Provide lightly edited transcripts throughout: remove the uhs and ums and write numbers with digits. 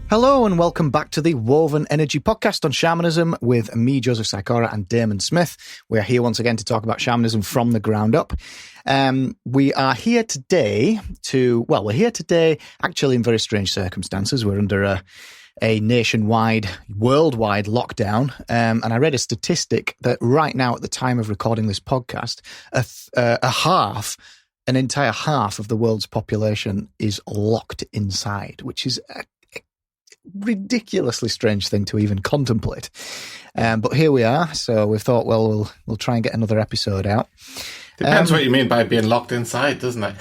Hello and welcome back to the Woven Energy Podcast on Shamanism with me, Joseph Sikora, and Damon Smith. We're here once again to talk about shamanism from the ground up. We are here today actually in very strange circumstances. We're under a nationwide, worldwide lockdown. And I read a statistic that right now at the time of recording this podcast, an entire half of the world's population is locked inside, which is a ridiculously strange thing to even contemplate. But here we are. So we thought, well, we'll try and get another episode out. Depends what you mean by being locked inside, doesn't it?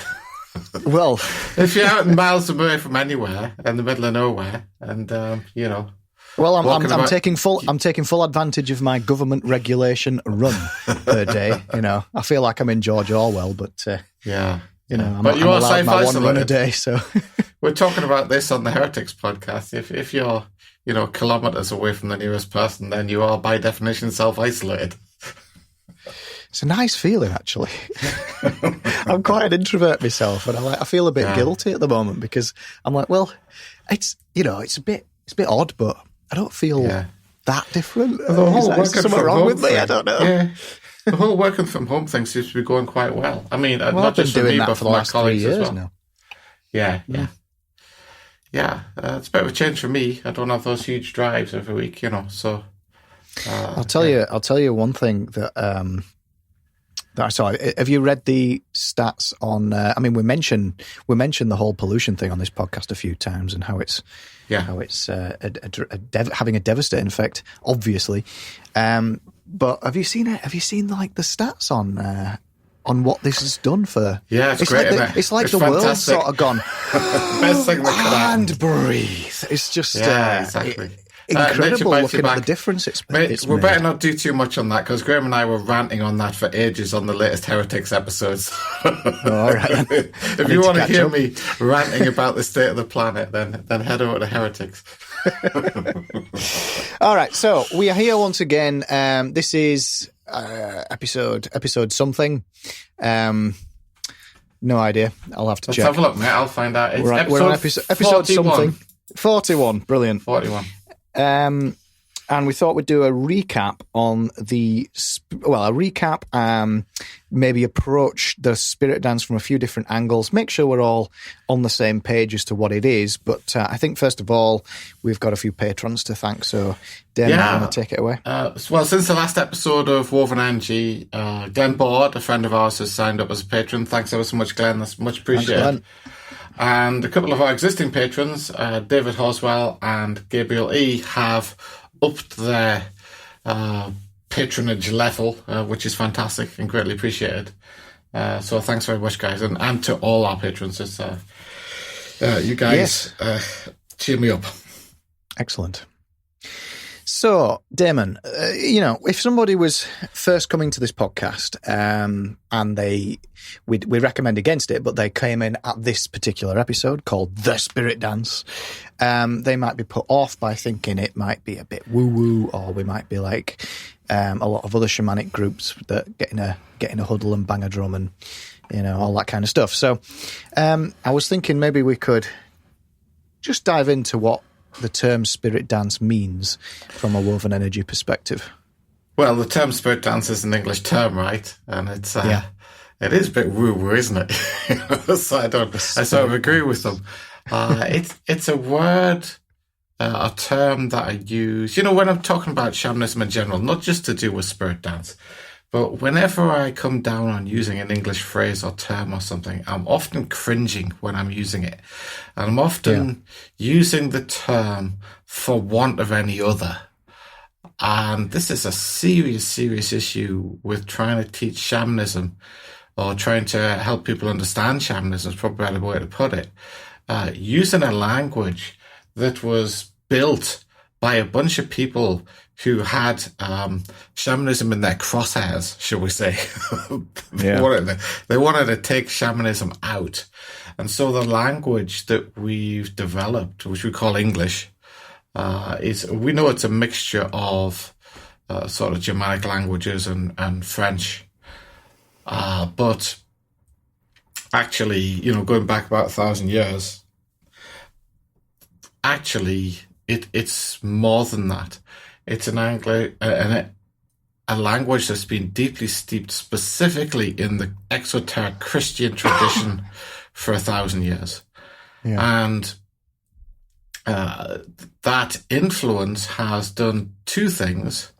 Well, if you're out miles away from anywhere in the middle of nowhere, and well, I'm taking full advantage of my government regulation run per day. I feel like I'm in George Orwell, but I'm allowed my one run a day. So we're talking about this on the Heretics podcast. If you're kilometers away from the nearest person, then you are by definition self-isolated. It's a nice feeling, actually. I'm quite an introvert myself, and I feel a bit guilty at the moment because I'm like, well, it's a bit odd, but I don't feel that different. Is something wrong with me? I don't know. Yeah. The whole working from home thing seems to be going quite well. I mean, not just for me, but for my colleagues as well. Now. Yeah. It's a bit of a change for me. I don't have those huge drives every week, So I'll tell you one thing that I saw. Have you read the stats on? We mentioned the whole pollution thing on this podcast a few times and how it's having a devastating effect, obviously. But have you seen it? Have you seen like the stats on what this has done for? Yeah, it's great. It's like the world's sort of gone. Best thing that could happen. And breathe. It's just exactly. Incredible looking at the difference it's made. We better not do too much on that because Graham and I were ranting on that for ages on the latest Heretics episodes. All right. If you want to hear me ranting about the state of the planet, then head over to Heretics. All right, so we are here once again. This is episode something. No idea. I'll have to check. Let's have a look, mate. I'll find out. It's we're on episode something. 41. Brilliant. 41. And we thought we'd do a recap on maybe approach the spirit dance from a few different angles, make sure we're all on the same page as to what it is. But I think, first of all, we've got a few patrons to thank. So, Damon, you want to take it away? Well, since the last episode of Woven Energy, Glenn Board, a friend of ours, has signed up as a patron. Thanks ever so much, Glenn. That's much appreciated. Thanks, and a couple of our existing patrons, David Hoswell and Gabriel E, have upped their patronage level, which is fantastic and greatly appreciated. So thanks very much, guys. And to all our patrons. It's, you guys cheer me up. Excellent. So, Damon, if somebody was first coming to this podcast and we recommend against it, but they came in at this particular episode called The Spirit Dance, they might be put off by thinking it might be a bit woo-woo, or we might be like a lot of other shamanic groups that get in a huddle and bang a drum and, all that kind of stuff. So I was thinking maybe we could just dive into what the term spirit dance means from a woven energy perspective. Well, the term spirit dance is an English term, right? And it's it is a bit woo-woo, isn't it? So I sort of agree with them. It's a word, a term that I use, when I'm talking about shamanism in general, not just to do with spirit dance, but whenever I come down on using an English phrase or term or something, I'm often cringing when I'm using it. And I'm often using the term for want of any other. And this is a serious, serious issue with trying to teach shamanism, or trying to help people understand shamanism is probably a better way to put it. Using a language that was built by a bunch of people who had shamanism in their crosshairs, shall we say. They wanted to take shamanism out. And so the language that we've developed, which we call English, we know it's a mixture of sort of Germanic languages and French. But actually, going back about 1,000 years, actually, it's more than that. It's a language that's been deeply steeped specifically in the exoteric Christian tradition for 1,000 years. Yeah. And that influence has done two things.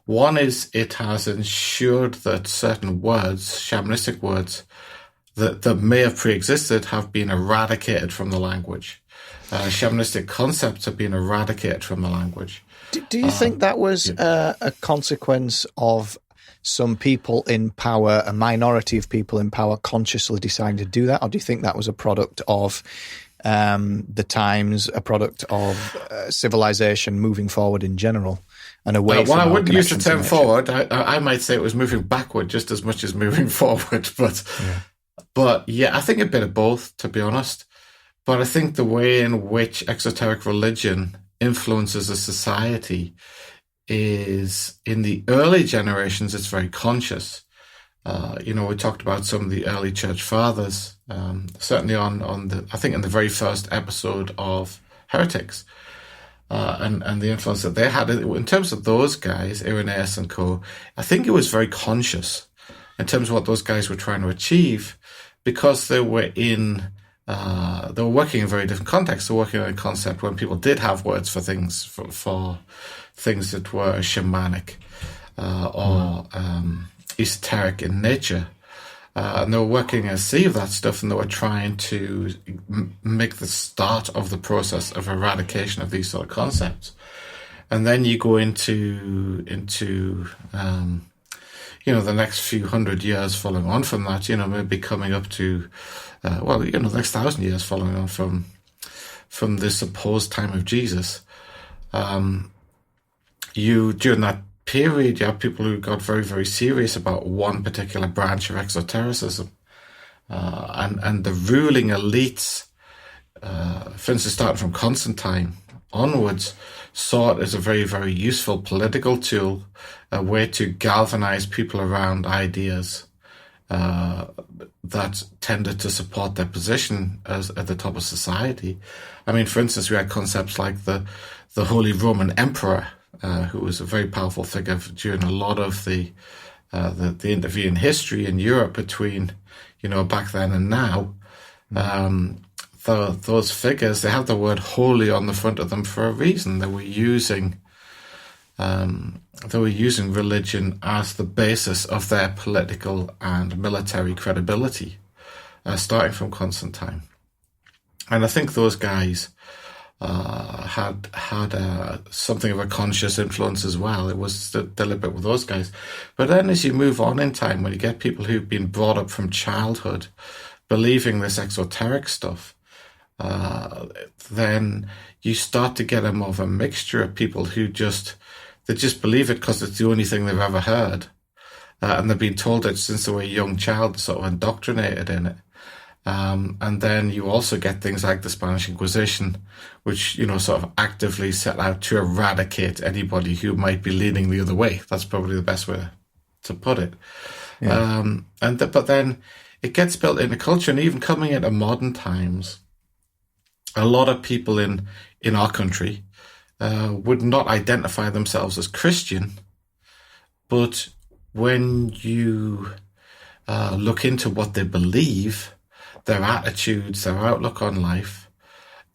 One is it has ensured that certain words, shamanistic words, that may have pre-existed have been eradicated from the language. Shamanistic concepts have been eradicated from the language. Do you think that was a consequence of some people in power, a minority of people in power, consciously deciding to do that? Or do you think that was a product of the times, a product of civilization moving forward in general and away from I our wouldn't use the connection to term nature? forward. I might say it was moving backward just as much as moving forward. But yeah, I think a bit of both, to be honest. But I think the way in which exoteric religion influences a society is, in the early generations, it's very conscious. We talked about some of the early church fathers, certainly I think in the very first episode of Heretics, and the influence that they had. In terms of those guys, Irenaeus and co., I think it was very conscious in terms of what those guys were trying to achieve, because they were working in very different contexts. They were working in a concept when people did have words for things, for things that were shamanic or esoteric in nature. And they were working a sea of that stuff, and they were trying to make the start of the process of eradication of these sort of concepts. And then you go into the next few hundred years following on from that, maybe coming up to, the next 1,000 years following on from the supposed time of Jesus. During that period, you have people who got very, very serious about one particular branch of exotericism. And the ruling elites, for instance, starting from Constantine onwards, saw it as a very, very useful political tool, a way to galvanize people around ideas that tended to support their position as at the top of society. I mean, for instance, we had concepts like the Holy Roman Emperor, who was a very powerful figure during a lot of the intervening history in Europe between, back then and now. Those figures, they have the word holy on the front of them for a reason. They were using religion as the basis of their political and military credibility, starting from Constantine. And I think those guys had something of a conscious influence as well. It was deliberate with those guys. But then as you move on in time, when you get people who've been brought up from childhood believing this exoteric stuff, then you start to get more of a mixture of people who just believe it because it's the only thing they've ever heard. And they've been told it since they were a young child, sort of indoctrinated in it. And then you also get things like the Spanish Inquisition, which, sort of actively set out to eradicate anybody who might be leaning the other way. That's probably the best way to put it. Yeah. But then it gets built into culture, and even coming into modern times, a lot of people in our country would not identify themselves as Christian, but when you look into what they believe, their attitudes, their outlook on life,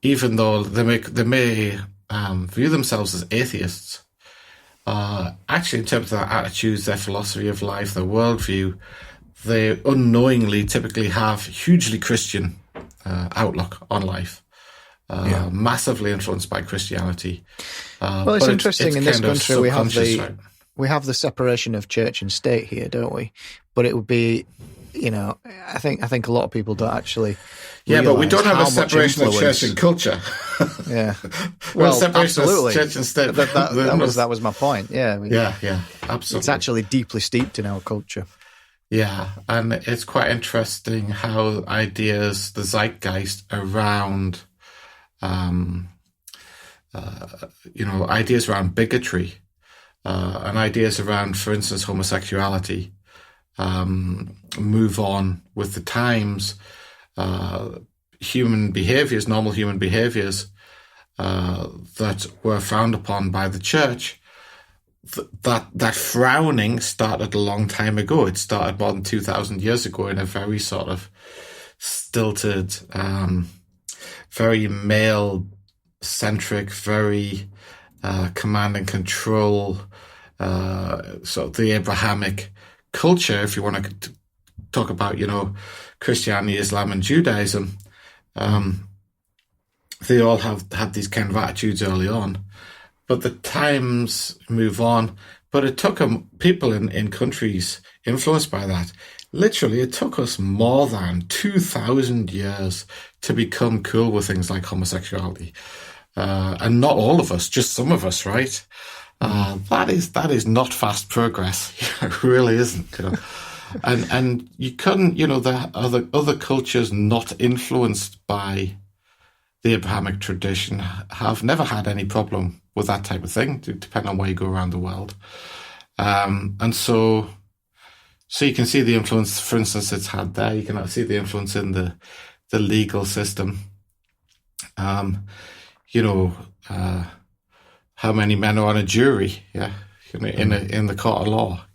even though they may view themselves as atheists, actually in terms of their attitudes, their philosophy of life, their worldview, they unknowingly typically have hugely Christian outlook on life, massively influenced by Christianity. Well, it's interesting. It's in this country we have the separation of church and state here, don't we? But it would be, I think a lot of people don't actually. Yeah, but we don't have a separation of church and culture. Yeah, well, absolutely. Of church and state. That was my point. Yeah, yeah, absolutely. It's actually deeply steeped in our culture. Yeah, and it's quite interesting how ideas, the zeitgeist around, ideas around bigotry, and ideas around, for instance, homosexuality, move on with the times. Normal human behaviors, that were frowned upon by the church, that frowning started a long time ago. It started more than 2,000 years ago in a very sort of stilted, very male-centric, very command and control, sort of the Abrahamic culture, if you want to talk about, Christianity, Islam, and Judaism. They all had these kind of attitudes early on. But the times move on. But it took people in countries influenced by that. Literally, it took us more than 2,000 years to become cool with things like homosexuality. And not all of us, just some of us, right? That is not fast progress. It really isn't. And you couldn't, the other cultures not influenced by the Abrahamic tradition have never had any problem with that type of thing, depending on where you go around the world. And so you can see the influence, for instance, it's had there. You can see the influence in the legal system. How many men are on a jury? Yeah, in the court of law.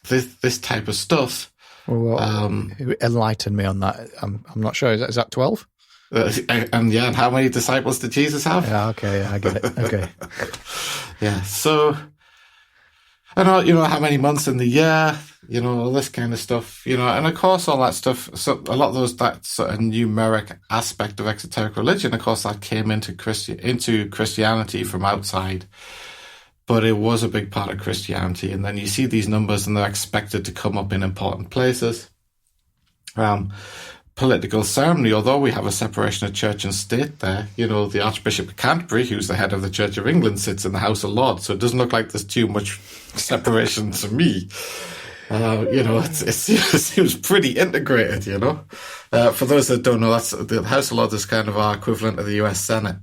This type of stuff. Well, enlighten me on that. I'm not sure. Is that 12? And how many disciples did Jesus have? Yeah, okay, I get it. Okay. Yeah, so, and how many months in the year, all this kind of stuff, and of course all that stuff, so a lot of that sort of numeric aspect of exoteric religion, of course, that came into Christianity from outside. But it was a big part of Christianity. And then you see these numbers and they're expected to come up in important places. Political ceremony, although we have a separation of church and state there, the Archbishop of Canterbury, who's the head of the Church of England, sits in the House of Lords. So it doesn't look like there's too much separation to me. It seems pretty integrated, For those that don't know, that's the House of Lords is kind of our equivalent of the US Senate.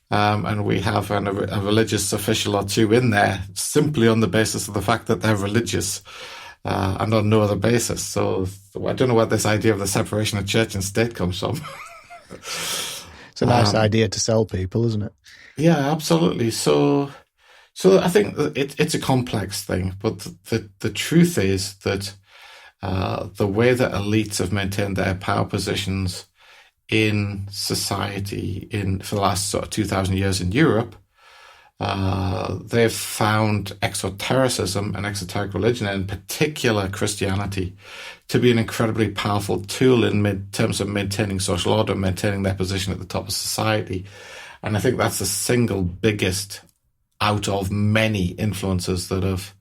And we have a religious official or two in there simply on the basis of the fact that they're religious and on no other basis. So I don't know where this idea of the separation of church and state comes from. It's a nice idea to sell people, isn't it? Yeah, absolutely. So I think it's a complex thing, but the truth is that the way that elites have maintained their power positions in society for the last sort of 2,000 years in Europe, they've found exotericism and exoteric religion, and in particular Christianity, to be an incredibly powerful tool in terms of maintaining social order, maintaining their position at the top of society. And I think that's the single biggest out of many influences that have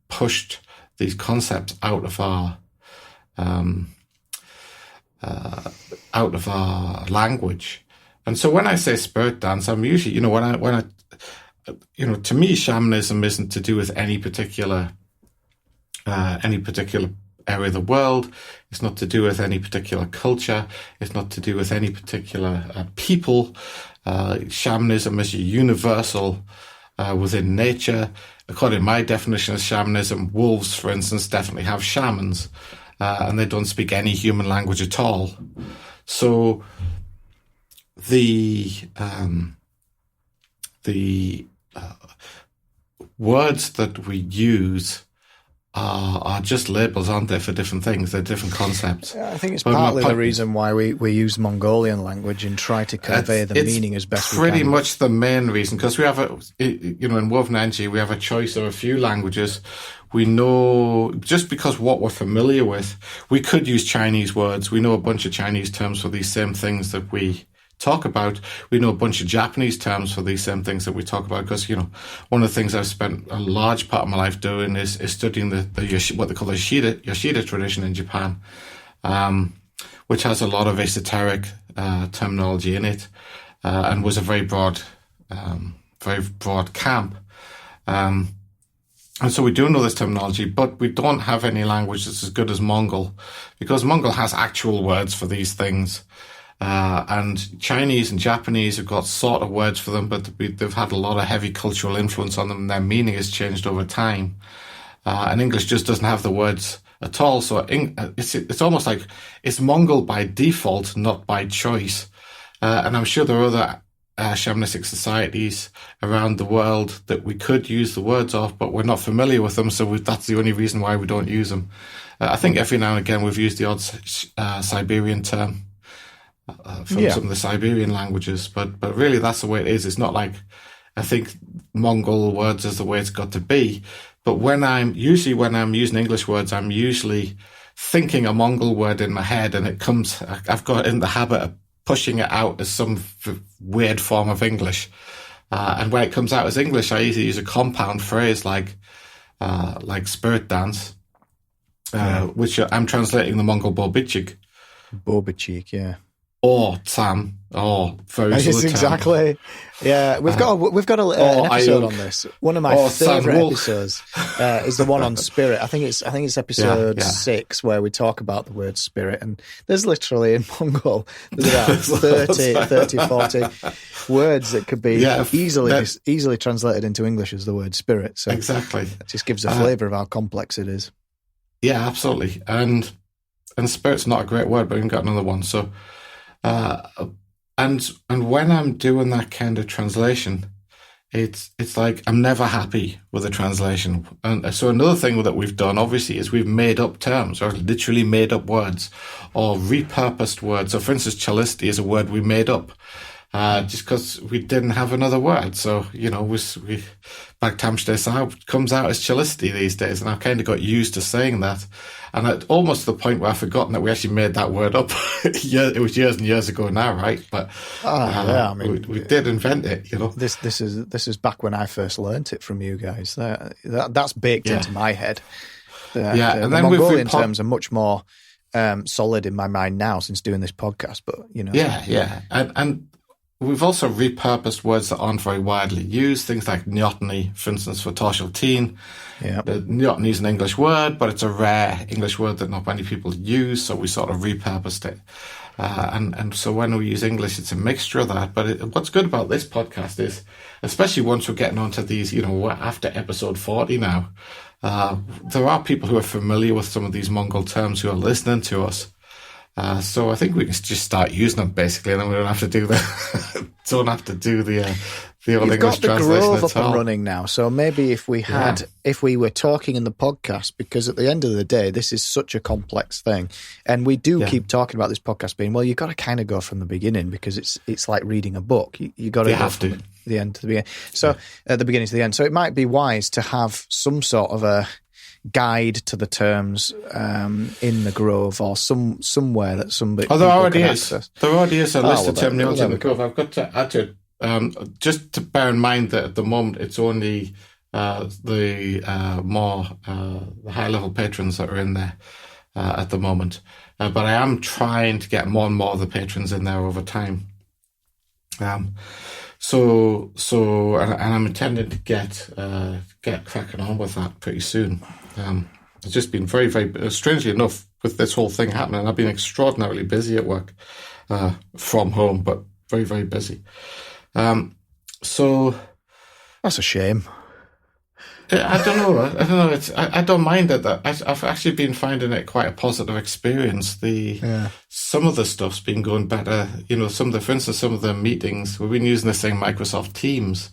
pushed these concepts out of our language. And so when I say spirit dance, I'm usually, to me, shamanism isn't to do with any particular area of the world. It's not to do with any particular culture. It's not to do with any particular people. Shamanism is universal within nature. According to my definition of shamanism, wolves, for instance, definitely have shamans. And they don't speak any human language at all. So the words that we use are just labels, aren't they, for different ththings? They're different concepts. I think it's partly the reason why we use Mongolian language and try to convey the meaning as best we can. Pretty much the main reason, because we have in Woven Energy, we have a choice of a few languages. We know, just because what we're familiar with, we could use Chinese words. We know a bunch of Chinese terms for these same things that we talk about. We know a bunch of Japanese terms for these same things that we talk about, because, one of the things I've spent a large part of my life doing is studying what they call the Yoshida tradition in Japan, which has a lot of esoteric terminology in it, and was a very broad camp. And so we do know this terminology, but we don't have any language that's as good as Mongol, because Mongol has actual words for these things. And Chinese and Japanese have got sort of words for them, but they've had a lot of heavy cultural influence on them, and their meaning has changed over time. And English just doesn't have the words at all. So it's almost like it's Mongol by default, not by choice. And I'm sure there are other shamanistic societies around the world that we could use the words of, but we're not familiar with them. So that's the only reason why we don't use them. I think every now and again we've used the odd Siberian term from some of the Siberian languages, but really that's the way it is. It's not like I think Mongol words is the way it's got to be. But when I'm using English words, I'm usually thinking a Mongol word in my head, and I've got in the habit of pushing it out as some weird form of English. And when it comes out as English, I either use a compound phrase like spirit dance, which I'm translating the Mongol Bobichig. Bobichig, yeah. Or Tam, or very yes, exactly. Yeah, we've got an episode on this. One of my favorite episodes is the one on spirit. I think it's episode 6 where we talk about the word spirit, and there's literally in Mongol there's about 30, 40 words that could be easily translated into English as the word spirit. So exactly, it just gives a flavour of how complex it is. Yeah, absolutely. And spirit's not a great word, but we've got another one. So. And when I'm doing that kind of translation, it's like I'm never happy with the translation. And so another thing that we've done, obviously, is we've made up terms, or literally made up words, or repurposed words. So, for instance, chalisti is a word we made up, just because we didn't have another word. So, we Bagtamshtesau comes out as chalisti these days, and I've kind of got used to saying that. And at almost the point where I've forgotten that we actually made that word up. It was years and years ago now, right? But I mean, we did invent it, This is back when I first learnt it from you guys. That's baked into my head. And then Mongolian terms are much more solid in my mind now since doing this podcast. But and we've also repurposed words that aren't very widely used, things like neoteny, for instance, for Toshilteen. Yeah. Neoteny is an English word, but it's a rare English word that not many people use, so we sort of repurposed it. And so when we use English, it's a mixture of that. But what's good about this podcast is, especially once we're getting onto these, we're after episode 40 now, there are people who are familiar with some of these Mongol terms who are listening to us. So I think we can just start using them basically, and then we don't have to do the old English translation at all. You've got the Grove up and running now, so maybe if we were talking in the podcast, because at the end of the day, this is such a complex thing, and we do keep talking about this podcast being, well, you've got to kind of go from the beginning because it's like reading a book. You got to go from the end to the beginning. So at the beginning to the end. So it might be wise to have some sort of a guide to the terms in the Grove, or somewhere that somebody. There already is. There already is a list of terminology in the Grove. I've got to add to it. Just to bear in mind that at the moment it's only the high level patrons that are in there at the moment. But I am trying to get more and more of the patrons in there over time. So I'm intending to get cracking on with that pretty soon. It's just been very, very strangely enough with this whole thing happening. I've been extraordinarily busy at work from home, but very, very busy. So that's a shame. I don't know. I don't mind it. I've actually been finding it quite a positive experience. Some of the stuff's been going better. For instance, some of the meetings, we've been using this thing, Microsoft Teams.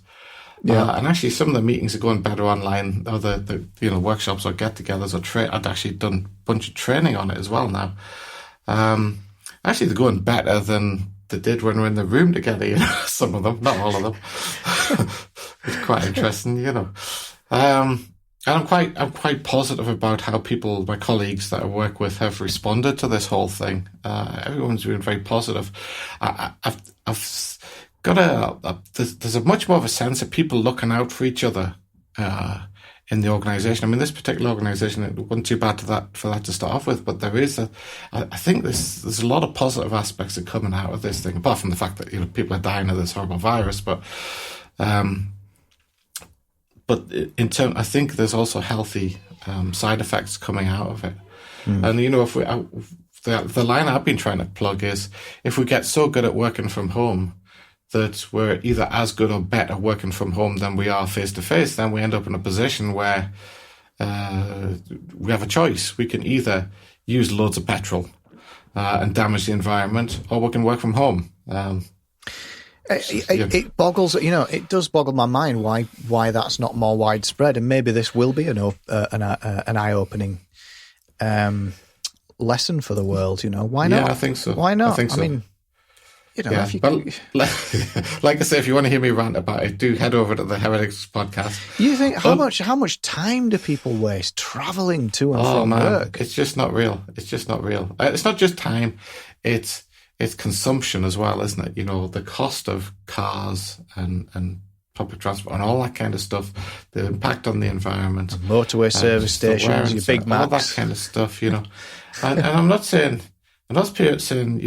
Yeah. And actually some of the meetings are going better online, or the workshops or get-togethers or I'd actually done a bunch of training on it as well now. Actually, they're going better than they did when we were in the room together, some of them, not all of them. It's quite interesting, And I'm quite positive about how people, my colleagues that I work with, have responded to this whole thing. Everyone's been very positive. I've got there's a much more of a sense of people looking out for each other in the organisation. I mean, this particular organisation, it wasn't too bad for that to start off with, but I think there's a lot of positive aspects that are coming out of this thing, apart from the fact that people are dying of this horrible virus, but I think there's also healthy side effects coming out of it. And if the line I've been trying to plug is, if we get so good at working from home that we're either as good or better working from home than we are face to face, then we end up in a position where we have a choice. We can either use loads of petrol and damage the environment, or we can work from home. It boggles, it does boggle my mind why that's not more widespread, and maybe this will be an eye-opening lesson for the world. Why not? Yeah, I think so. Why not? I think so. mean, if you, but like I say, if you want to hear me rant about it, do head over to the Heretics podcast. You think how much time do people waste traveling to and from work? It's just not real. It's just not real. It's not just time. It's consumption as well, isn't it? The cost of cars and public transport and all that kind of stuff, the impact on the environment, and motorway service stations, your Big Macs, all that kind of stuff. And I'm not saying. And that's saying,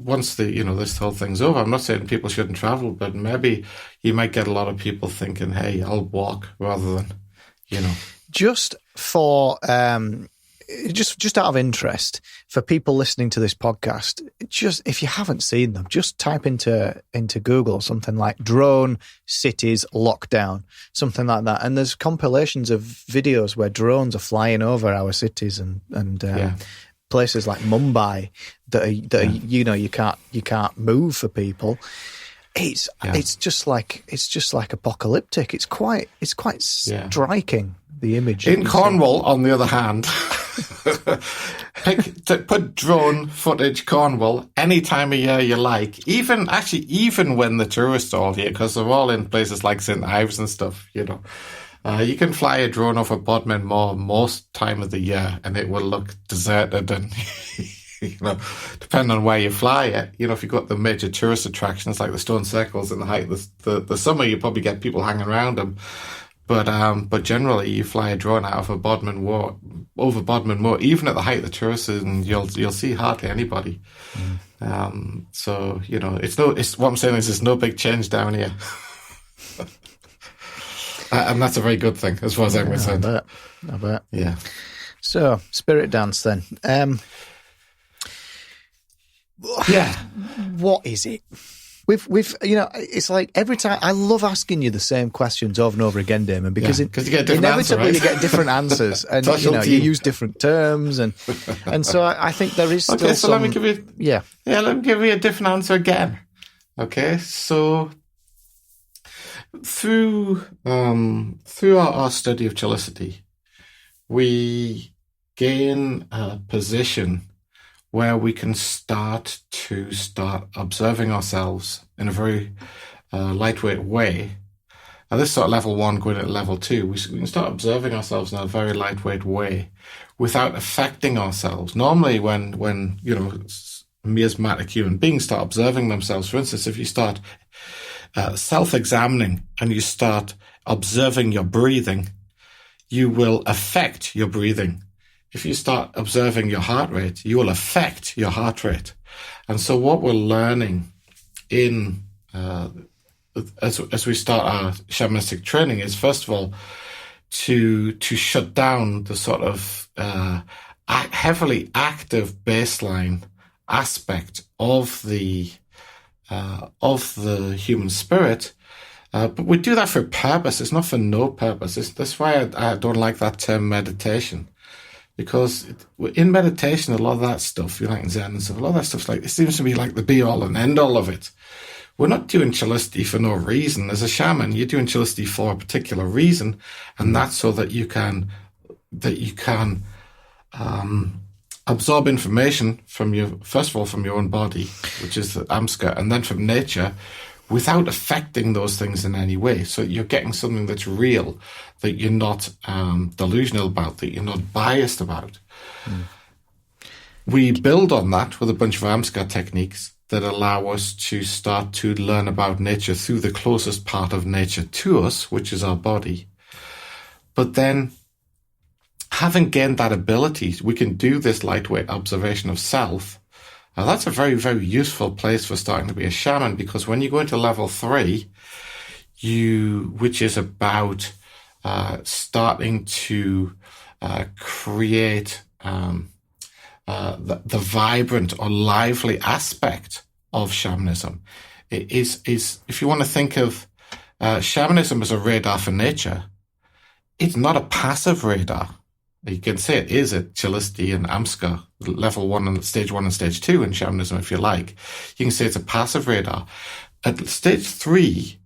once this whole thing's over, I'm not saying people shouldn't travel, but maybe you might get a lot of people thinking, hey, I'll walk rather than, Just for, just out of interest, for people listening to this podcast, if you haven't seen them, just type into Google something like drone cities lockdown, something like that. And there's compilations of videos where drones are flying over our cities and places like Mumbai that are, you can't move for people. It's just like apocalyptic. It's quite striking, the image. In Cornwall, on the other hand, put drone footage Cornwall any time of year you like. Even when the tourists are all here, because they're all in places like St Ives and stuff. You can fly a drone over Bodmin Moor most time of the year, and it will look deserted and, depending on where you fly it. If you got the major tourist attractions like the stone circles in the height of the summer, you probably get people hanging around them. But generally, you fly a drone out of over Bodmin Moor, even at the height of the tourist season, you'll see hardly anybody. So what I'm saying is there's no big change down here. And that's a very good thing, as far as I'm concerned. I bet. Yeah. So, spirit dance then. What is it? We've it's like every time I love asking you the same questions over and over again, Damon, because you get different inevitably answer, right? you get different answers, and you use different terms, and so I think there is still let me give you let me give you a different answer again. Okay, so. Through our study of chillicity, we gain a position where we can start observing ourselves in a very lightweight way. And this is sort of level 1 going into level 2. We can start observing ourselves in a very lightweight way without affecting ourselves. Normally when miasmatic human beings start observing themselves, for instance, if you start self-examining and you start observing your breathing, you will affect your breathing. If you start observing your heart rate, you will affect your heart rate. And so what we're learning in as we start our shamanistic training is, first of all, to shut down the sort of heavily active baseline aspect of the human spirit, but we do that for a purpose. It's not for no purpose. That's why I don't like that term meditation, because in meditation, a lot of that stuff, like in Zen and stuff, a lot of that stuff's like, it seems to be like the be all and end all of it. We're not doing chillicity for no reason. As a shaman, you're doing chillicity for a particular reason, and that's so that you can absorb information from first of all, from your own body, which is the Amska, and then from nature, without affecting those things in any way. So you're getting something that's real, that you're not delusional about, that you're not biased about. We build on that with a bunch of Amska techniques that allow us to start to learn about nature through the closest part of nature to us, which is our body. But then, having gained that ability, we can do this lightweight observation of self. Now, that's a very, very useful place for starting to be a shaman, because when you go into level 3, which is about starting to create the vibrant or lively aspect of shamanism, is if you want to think of shamanism as a radar for nature, it's not a passive radar. You can say it is at Chilisti and Amska, level 1 and stage 1 and stage 2 in shamanism, if you like. You can say it's a passive radar. At stage 3,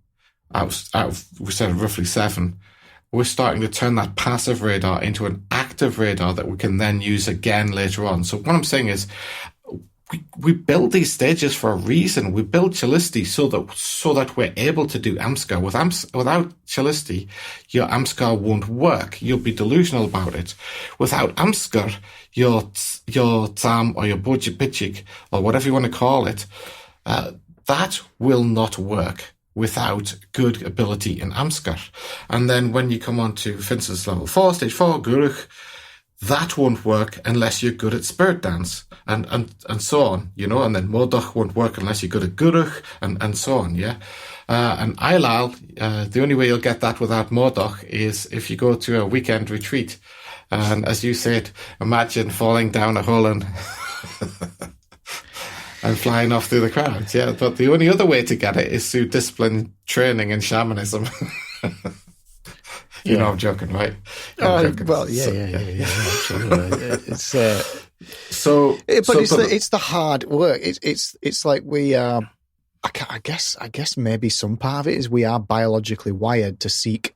out of we said roughly 7, we're starting to turn that passive radar into an active radar that we can then use again later on. So what I'm saying is, we build these stages for a reason. We build Chilisti so that we're able to do Amskar. Without Chilisti, your Amskar won't work. You'll be delusional about it. Without Amskar, your Tsam or your Bojipichik, or whatever you want to call it, that will not work without good ability in Amskar. And then when you come on to, for instance, level 4, stage 4, Gurukh, that won't work unless you're good at spirit dance and so on, and then Modach won't work unless you're good at Gurukh and so on, yeah. And Ailal, the only way you'll get that without Modach is if you go to a weekend retreat. And as you said, imagine falling down a hole and and flying off through the crowds, yeah. But the only other way to get it is through discipline training and shamanism. You know I'm joking, right? Well, yeah. Absolutely. It's the hard work. It's like we are. I guess maybe some part of it is we are biologically wired to seek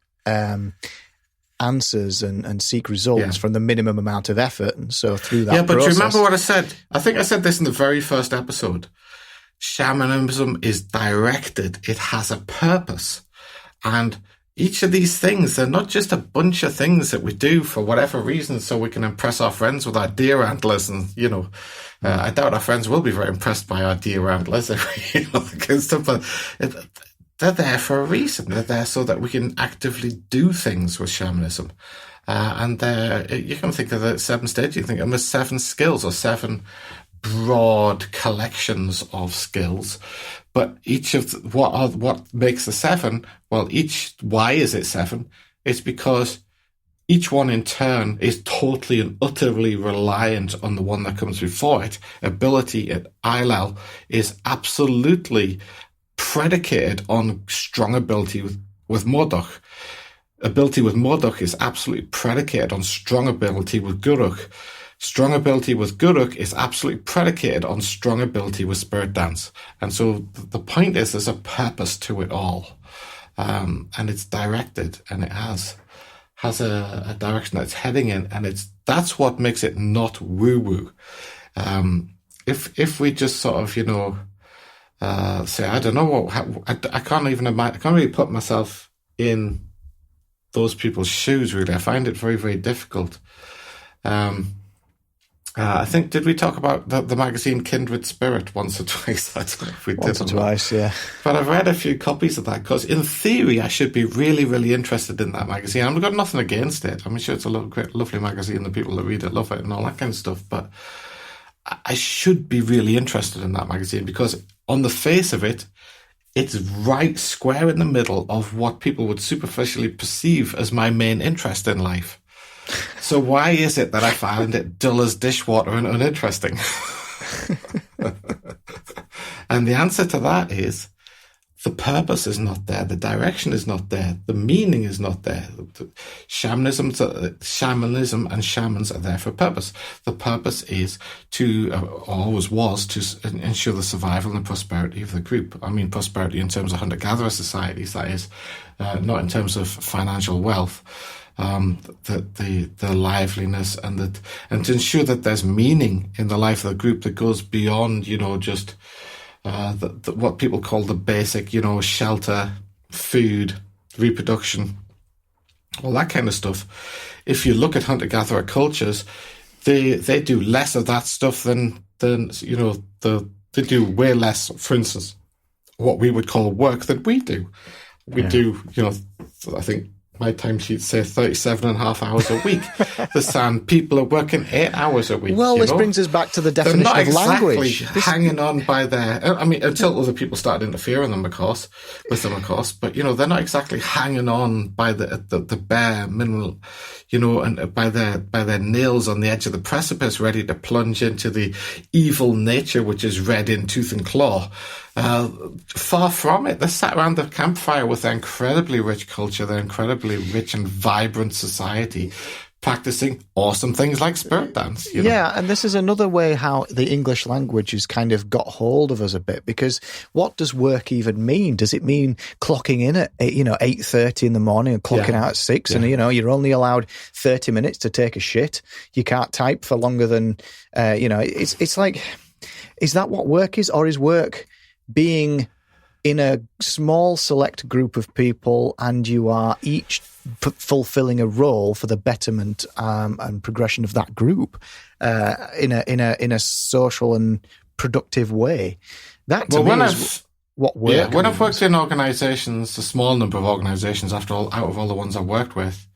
answers and seek results from the minimum amount of effort, and so through that. Yeah, but process, remember what I said? I think I said this in the very first episode. Shamanism is directed. It has a purpose, and each of these things, they're not just a bunch of things that we do for whatever reason so we can impress our friends with our deer antlers. And, I doubt our friends will be very impressed by our deer antlers, the kind of stuff. But they're there for a reason. They're there so that we can actively do things with shamanism. And you can think of the 7 stages. You think of them as 7 skills or 7 broad collections of skills. But each of what makes the 7? Well, why is it 7? It's because each one in turn is totally and utterly reliant on the one that comes before it. Ability at Ailal is absolutely predicated on strong ability with Modach. Ability with Modach is absolutely predicated on strong ability with Gurukh. Strong ability with Gurukh is absolutely predicated on strong ability with spirit dance. And so the point is there's a purpose to it all. And it's directed, and it has a direction that it's heading in, and that's what makes it not woo-woo. If we just sort of, say, I don't know I can't really put myself in those people's shoes, really. I find it very, very difficult. I think, did we talk about the magazine Kindred Spirit once or twice? I don't know if we did. Once or twice, yeah. But I've read a few copies of that because, in theory, I should be really, really interested in that magazine. I've got nothing against it. I'm sure it's a great, lovely magazine. The people that read it love it and all that kind of stuff. But I should be really interested in that magazine because, on the face of it, it's right square in the middle of what people would superficially perceive as my main interest in life. So why is it that I find it dull as dishwater and uninteresting? And the answer to that is the purpose is not there. The direction is not there. The meaning is not there. Shamanism and shamans are there for a purpose. The purpose is always was to ensure the survival and prosperity of the group. I mean, prosperity in terms of hunter-gatherer societies, that is, not in terms of financial wealth. The liveliness and to ensure that there's meaning in the life of the group that goes beyond, just what people call the basic, shelter, food, reproduction, all that kind of stuff. If you look at hunter-gatherer cultures, they do less of that stuff than they do way less, for instance, what we would call work than we do. We do, I think my timesheets say 37 and a half hours a week. The San people are working 8 hours a week. Well, this brings us back to the definition of language. They're not exactly hanging on by until other people started interfering with them, of course. But, they're not exactly hanging on by the bare minimal, and by their nails on the edge of the precipice, ready to plunge into the evil nature which is red in tooth and claw. Far from it. They're sat around the campfire with their incredibly rich culture, their incredibly rich and vibrant society, practicing awesome things like spirit dance. You know? Yeah, and this is another way how the English language has kind of got hold of us a bit, because what does work even mean? Does it mean clocking in at 8:30 in the morning and clocking out at 6? And you're only allowed 30 minutes to take a shit. You can't type for longer than it's like, is that what work is, or is work being in a small select group of people and you are each fulfilling a role for the betterment and progression of that group in a social and productive way? That to me is what work means. When I've worked in organisations, a small number of organisations, out of all the ones I've worked with,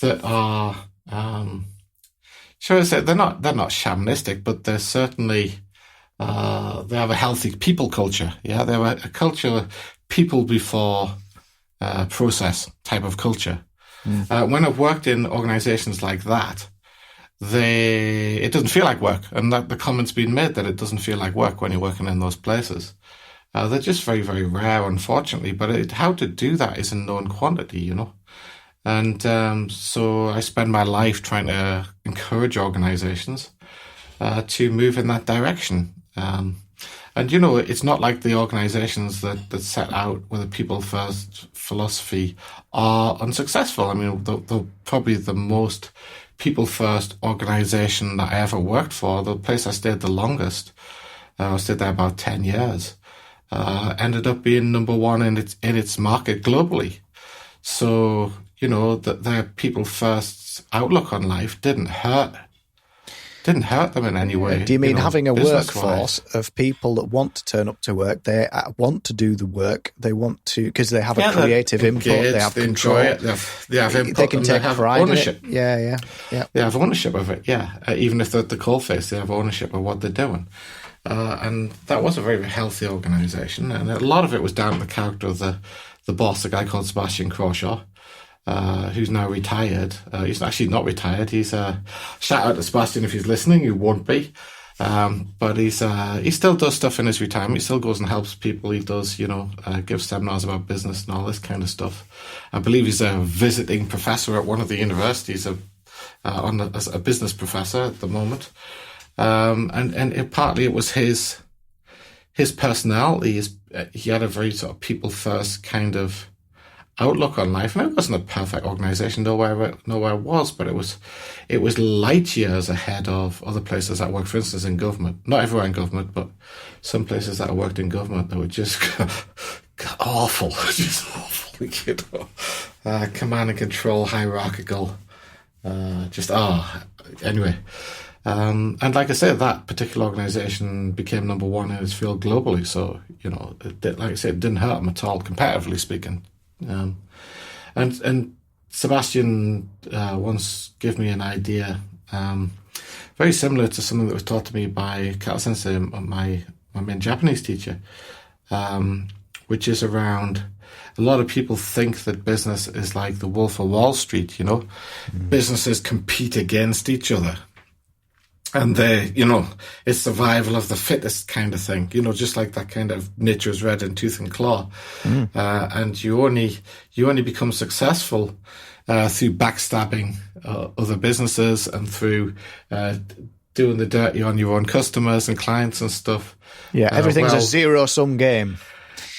that are, shall I say, they're not shamanistic, but they're certainly. They have a healthy people culture. Yeah, they have a culture, people before process type of culture. When I've worked in organizations like that, it doesn't feel like work. And that the comment's been made that it doesn't feel like work when you're working in those places. They're just very, very rare, unfortunately. But how to do that is a known quantity, And so I spend my life trying to encourage organizations to move in that direction. And it's not like the organizations that set out with a people first philosophy are unsuccessful. I mean, the probably the most people first organization that I ever worked for, the place I stayed the longest, I stayed there about 10 years, ended up being number one in its market globally. So, their people first outlook on life didn't hurt them in any way. Do you mean having a workforce of people that want to turn up to work, they want to do the work, they want to, because they have a creative input, they have control, enjoy it, they have input, they can take pride ownership. In it. Yeah. They have ownership of it, even if they're at the coalface, they have ownership of what they're doing. And that was a very healthy organisation, and a lot of it was down to the character of the boss, a guy called Sebastian Crawshaw, who's now retired. He's actually not retired. He's shout out to Sebastian if he's listening. He won't be, but he still does stuff in his retirement. He still goes and helps people. He does, gives seminars about business and all this kind of stuff. I believe he's a visiting professor at one of the universities, as a business professor at the moment. And partly it was his personality. He had a very sort of people first kind of outlook on life, and it wasn't a perfect organization, nowhere it was, but it was light years ahead of other places that worked, for instance, in government. Not everywhere in government, but some places that I worked in government that were just awful, just awful, command and control, hierarchical, anyway. And like I said, that particular organization became number one in its field globally, so, like I said, it didn't hurt them at all, comparatively speaking. And Sebastian once gave me an idea, very similar to something that was taught to me by Kato Sensei, my main Japanese teacher, which is around, a lot of people think that business is like the Wolf of Wall Street, Businesses compete against each other. And it's survival of the fittest kind of thing, just like that kind of nature's red in tooth and claw. And you only become successful through backstabbing other businesses and through doing the dirty on your own customers and clients and stuff. Yeah, everything's a zero-sum game.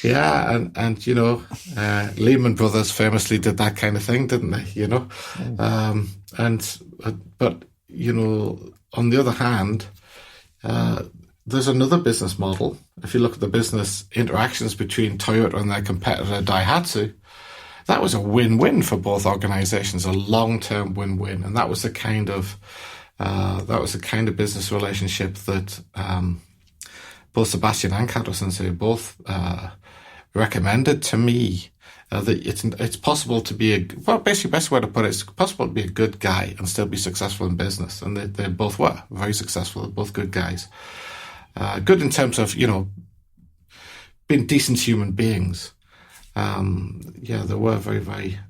Yeah, and Lehman Brothers famously did that kind of thing, didn't they? But on the other hand, there's another business model. If you look at the business interactions between Toyota and their competitor Daihatsu, that was a win-win for both organizations, a long-term win-win, and that was the kind of business relationship that both Sebastian and Kato Sensei both recommended to me. That it's possible to be basically, best way to put it, it's possible to be a good guy and still be successful in business. And they both were very successful, both good guys. Good in terms of, being decent human beings. They were very, very,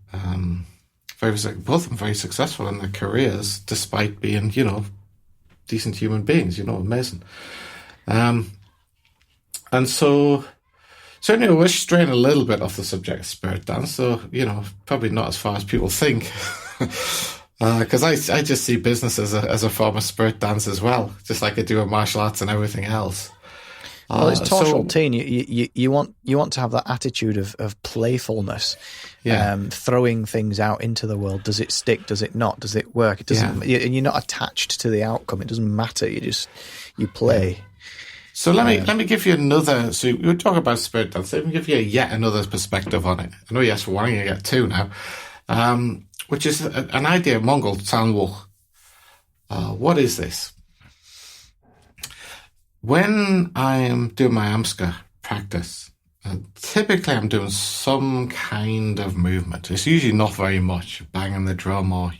both of them very successful in their careers, despite being, decent human beings, amazing. And so anyway, we're straying a little bit off the subject of spirit dance, so, probably not as far as people think. Because I just see business as a form of spirit dance as well, just like I do with martial arts and everything else. Well, it's Torch 14. You want to have that attitude of playfulness, throwing things out into the world. Does it stick? Does it not? Does it work? It doesn't. And you're not attached to the outcome. It doesn't matter. You play. Yeah. So let me give you another. So we talk about spirit dance. Let me give you yet another perspective on it. I know you asked for one, I'm going to get two now, which is an idea of Mongol Sanwo. What is this? When I am doing my Amska practice, typically I'm doing some kind of movement. It's usually not very much, banging the drum or,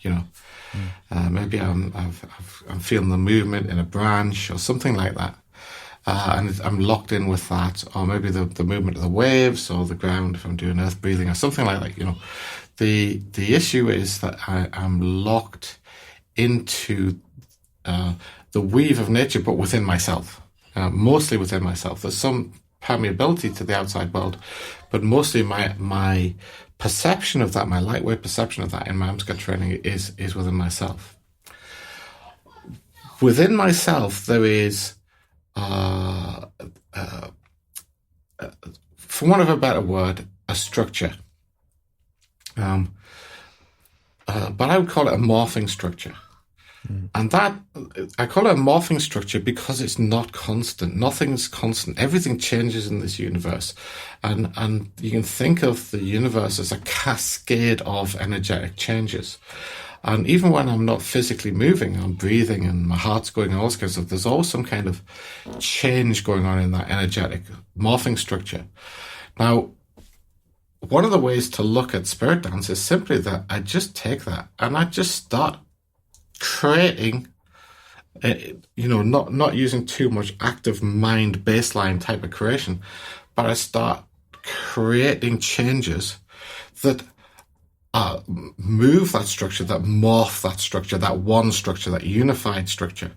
maybe I'm feeling the movement in a branch or something like that. And I'm locked in with that, or maybe the movement of the waves or the ground if I'm doing earth breathing or something like that, The issue is that I'm locked into the weave of nature, but within myself. Mostly within myself. There's some permeability to the outside world, but mostly my perception of that, my lightweight perception of that in my Amska training is within myself. Within myself, there is, for want of a better word, a structure. But I would call it a morphing structure. And that, I call it a morphing structure because it's not constant. Nothing's constant. Everything changes in this universe. And you can think of the universe as a cascade of energetic changes. And even when I'm not physically moving, I'm breathing and my heart's going and all this kind of stuff, there's always some kind of change going on in that energetic morphing structure. Now, one of the ways to look at spirit dance is simply that I just take that and I just start creating, not using too much active mind baseline type of creation, but I start creating changes that move that structure, that morph that structure, that one structure, that unified structure,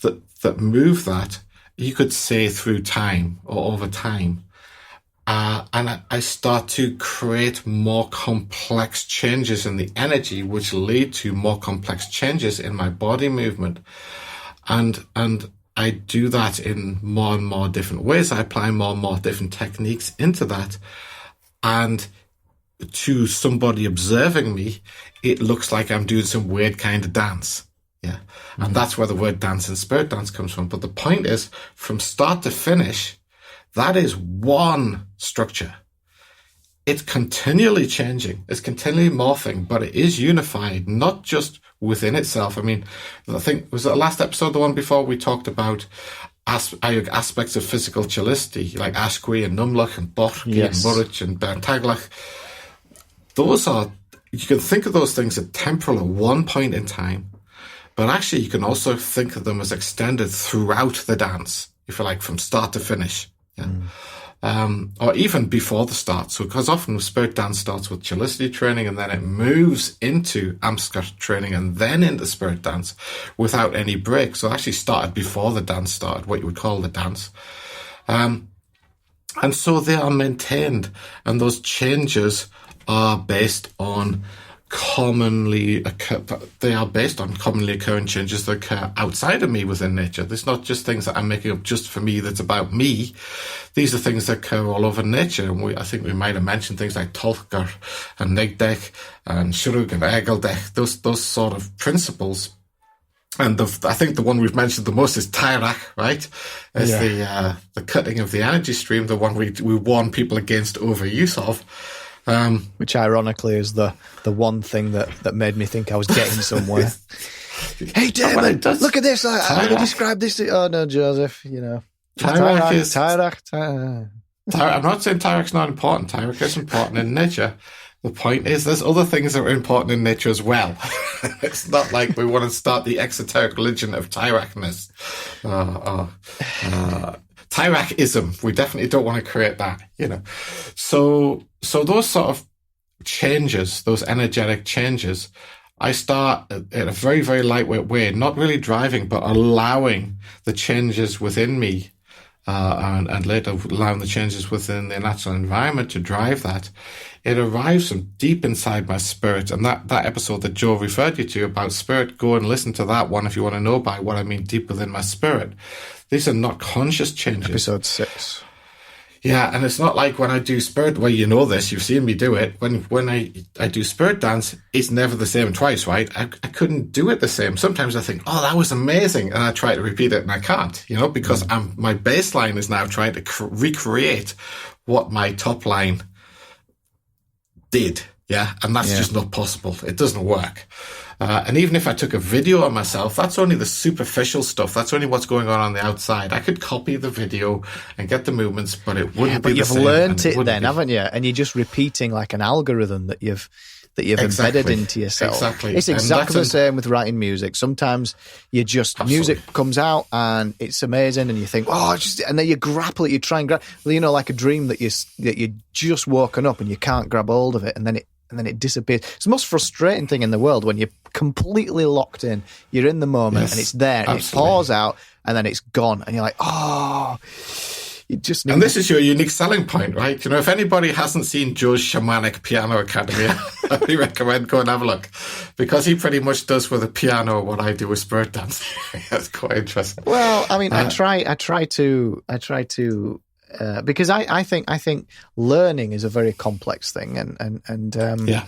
that move that, you could say through time or over time. And I start to create more complex changes in the energy, which lead to more complex changes in my body movement. And I do that in more and more different ways. I apply more and more different techniques into that. And to somebody observing me, it looks like I'm doing some weird kind of dance. Yeah. Mm-hmm. And that's where the word dance and spirit dance comes from. But the point is, from start to finish, that is one structure. It's continually changing. It's continually morphing, but it is unified, not just within itself. I mean, I think, was it the last episode, the one before, we talked about aspects of physical chillicity, like Ashqui and Numluch and Borki and Murich and Berntaglach. Those are, you can think of those things as temporal at one point in time, but actually you can also think of them as extended throughout the dance, if you like, from start to finish. Yeah. Or even before the start. So, because often spirit dance starts with chillicity training and then it moves into Amska training and then into spirit dance without any break. So it actually started before the dance started, what you would call the dance. And so they are maintained, and those changes are based on commonly occurring changes that occur outside of me within nature. There's not just things that I'm making up just for me that's about me. These are things that occur all over nature. And I think we might have mentioned things like Tolkar and Negdek and Shurug and Egeldek, those sort of principles. And I think the one we've mentioned the most is Tyrak, right? As the cutting of the energy stream, the one we warn people against overuse of. Which ironically is the one thing that made me think I was getting somewhere. Hey, Damon, look at this. I'm going to describe this. Oh, no, Joseph, Tyrak. I'm not saying Tyrak's not important. Tyrak is important in nature. The point is there's other things that are important in nature as well. It's not like we want to start the exoteric religion of Tyrakness. Tyrakism. We definitely don't want to create that, So those sort of changes, those energetic changes, I start in a very, very lightweight way, not really driving, but allowing the changes within me, and later allowing the changes within the natural environment to drive that it arrives from deep inside my spirit. And that episode that Joe referred you to about spirit, go and listen to that one if you want to know by what I mean deep within my spirit. These are not conscious changes. Episode 6. Yeah, and it's not like when I do spirit, well, you know this, you've seen me do it. When I do spirit dance, it's never the same twice, right? I couldn't do it the same. Sometimes I think, oh, that was amazing. And I try to repeat it and I can't, because my baseline is now trying to recreate what my top line did. Yeah. And that's just not possible. It doesn't work. And even if I took a video of myself, that's only the superficial stuff. That's only what's going on the outside. I could copy the video and get the movements, but it wouldn't be the same. But you've learned it then, haven't you? And you're just repeating like an algorithm that you've embedded into yourself. Exactly. It's exactly the same with writing music. Sometimes music comes out and it's amazing and you think, and then you grapple it, you try and grab, like a dream that you just woken up and you can't grab hold of it, and then it disappears. It's the most frustrating thing in the world when you're completely locked in. You're in the moment and it's there and it pours out and then it's gone and you're like, you just need. And this is your unique selling point, right? If anybody hasn't seen Joe's Shamanic Piano Academy, I really recommend go and have a look, because he pretty much does with a piano what I do with spirit dance. That's quite interesting. Well, I mean, I try to. Because I think learning is a very complex thing, and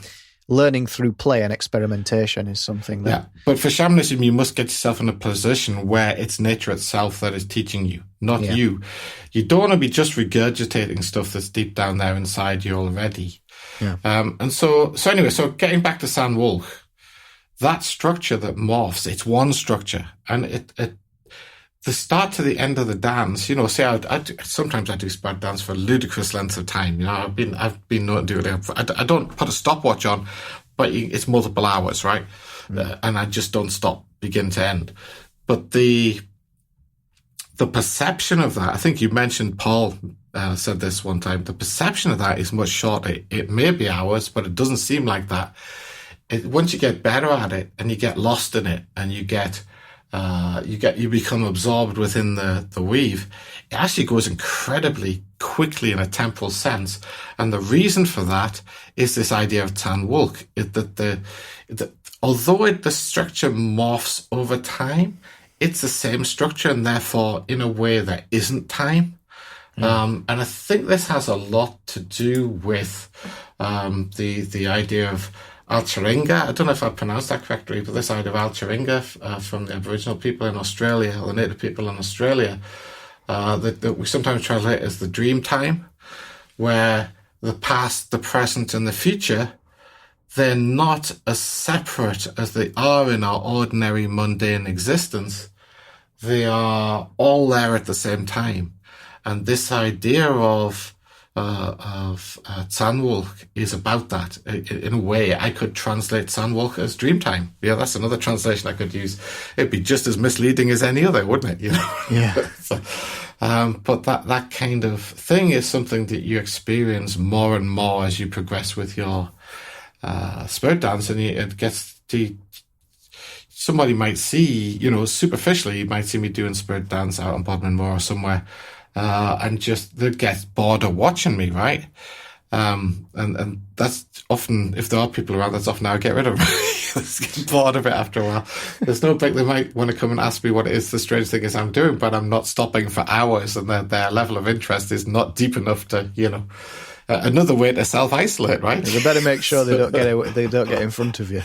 learning through play and experimentation is something that. Yeah, but for shamanism, you must get yourself in a position where it's nature itself that is teaching you, not you. You don't want to be just regurgitating stuff that's deep down there inside you already. Yeah. And so anyway, getting back to San Wolk, that structure that morphs, it's one structure, and it the start to the end of the dance, sometimes I do spirit dance for a ludicrous length of time. I've been known to do it. I don't put a stopwatch on, but it's multiple hours, right? And I just don't stop, begin to end. But the perception of that, I think you mentioned Paul said this one time. The perception of that is much shorter. It may be hours, but it doesn't seem like that. Once you get better at it and you get lost in it and you become absorbed within the weave, it actually goes incredibly quickly in a temporal sense. And the reason for that is this idea of Tan Wolk, although the structure morphs over time, it's the same structure, and therefore in a way there isn't time. And I think this has a lot to do with the idea of Alcharinga. I don't know if I pronounced that correctly, but this idea of Alcharinga from the Aboriginal people in Australia, or the native people in Australia, that we sometimes translate as the dream time, where the past, the present, and the future, they're not as separate as they are in our ordinary mundane existence. They are all there at the same time. And this idea of San Wolk is about that. In a way, I could translate San Wolk as dreamtime. Yeah, that's another translation I could use. It'd be just as misleading as any other, wouldn't it? Yeah. But that kind of thing is something that you experience more and more as you progress with your spirit dance, and it gets to. Somebody might see, superficially, you might see me doing spirit dance out on Bodmin Moor or somewhere. And just they get bored of watching me, right? And that's often, if there are people around, that's often how I get rid of them. Just get bored of it after a while. There's no break. They might want to come and ask me what it is the strange thing is I'm doing, but I'm not stopping for hours, and their level of interest is not deep enough to, another way to self-isolate, right? They better make sure they don't get in front of you.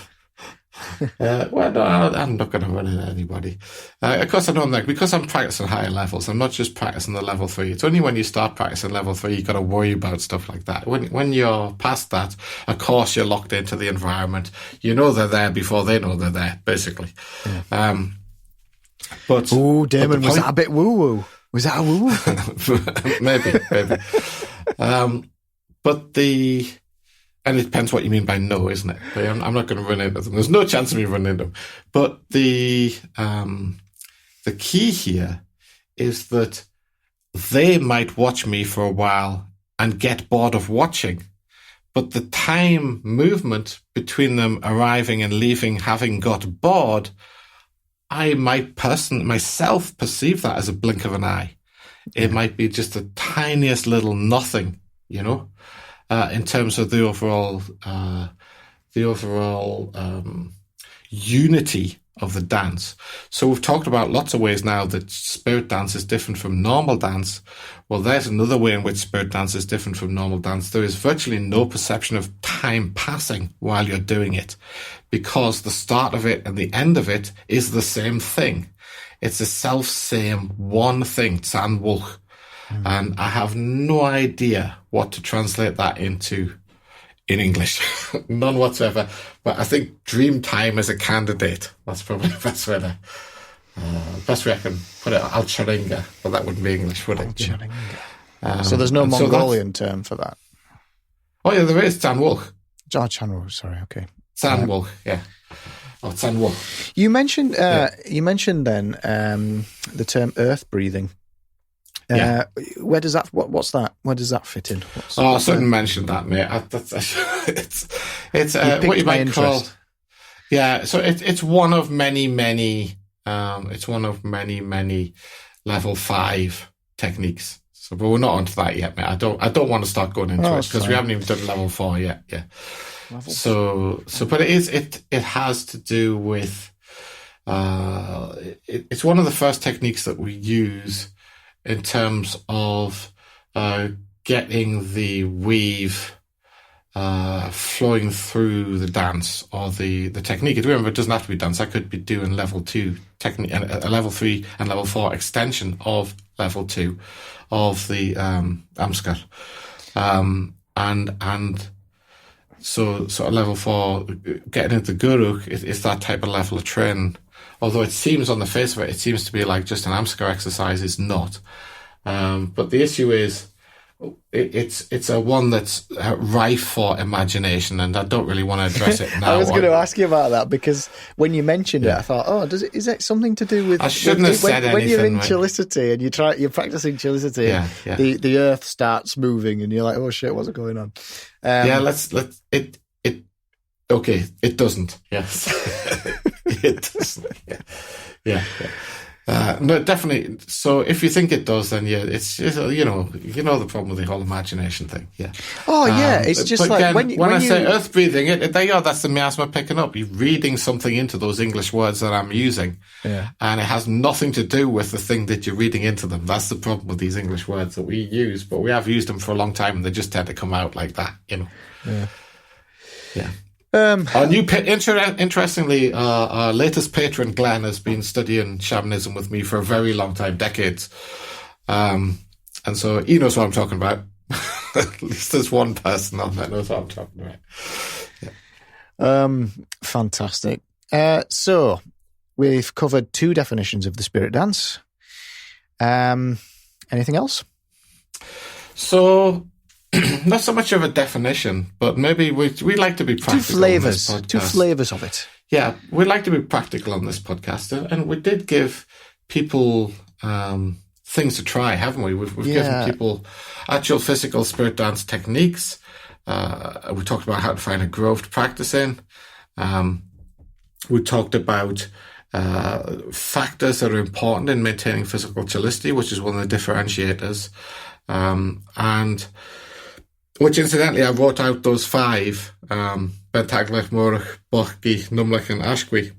Well, no, I'm not going to run into anybody. Of course, I know because I'm practicing higher levels. I'm not just practicing the level 3. It's only when you start practicing level 3 you got to worry about stuff like that. When you're past that, of course, you're locked into the environment. You know they're there before they know they're there, basically. Yeah. But Damon, was that a bit woo woo? Was that a woo woo? maybe. But and it depends what you mean by no, isn't it? I'm not going to run into them. There's no chance of me running into them. But the key here is that they might watch me for a while and get bored of watching. But the time movement between them arriving and leaving, having got bored, I might myself perceive that as a blink of an eye. It might be just the tiniest little nothing, in terms of the overall unity of the dance. So we've talked about lots of ways now that spirit dance is different from normal dance. Well, there's another way in which spirit dance is different from normal dance. There is virtually no perception of time passing while you're doing it, because the start of it and the end of it is the same thing. It's the self-same one thing, Tsan Wulch. And I have no idea what to translate that into in English. None whatsoever. But I think dream time is a candidate. That's probably the best way I can put it. Al-Charinga. But that wouldn't be English, would it? So there's no Mongolian term for that? Oh, yeah, there is. Tsan Wulch. Tsan Wulch, sorry, okay. Tsan Wulch, yeah. Oh, Tsan Wulch. You mentioned then the term earth breathing. Where does that? What's that? Where does that fit in? I shouldn't mention that, mate. It's what you might call. Yeah, so it's one of many. It's one of many level 5 techniques. So, but we're not onto that yet, mate. I don't want to start going into it because we haven't even done level 4 yet. Yeah. But it has to do with. It's one of the first techniques that we use in terms of getting the weave flowing through the dance or the technique. Remember, it doesn't have to be dance. I could be doing level 2 technique, a level 3 and level 4 extension of level 2 of the Amskar. So at level 4, getting into the Guru is that type of level of training. Although it seems on the face of it seems to be like just an Amskar exercise. Is not. But the issue is, it's a one that's rife for imagination, and I don't really want to address it now. I was going to ask you about that, because when you mentioned it, I thought, is it something to do with? I shouldn't have said anything. When you're in Chillicity and you're practicing Chillicity, the earth starts moving, and you're like, oh shit, what's going on? Okay, it doesn't. Yes, it doesn't. Yeah. No, definitely. So if you think it does, then it's just, you know the problem with the whole imagination thing. Yeah. Oh yeah, it's just like again, when I say earth breathing, that's the miasma picking up. You're reading something into those English words that I'm using, and it has nothing to do with the thing that you're reading into them. That's the problem with these English words that we use, but we have used them for a long time, and they just tend to come out like that. Yeah. Interestingly, our latest patron, Glenn, has been studying shamanism with me for a very long time, decades. And so he knows what I'm talking about. At least there's one person on that knows what I'm talking about. Fantastic. So we've covered 2 definitions of the spirit dance. Anything else? So... not so much of a definition, but maybe we like to be practical. 2 flavors of it. Yeah, we like to be practical on this podcast, and we did give people things to try, haven't we? We've given people actual physical spirit dance techniques. We talked about how to find a grove to practice in. We talked about factors that are important in maintaining physical chillicity, which is one of the differentiators, and which incidentally I wrote out those 5, Bentaglich, Morach, Bochgi, Numlich and Ashqui.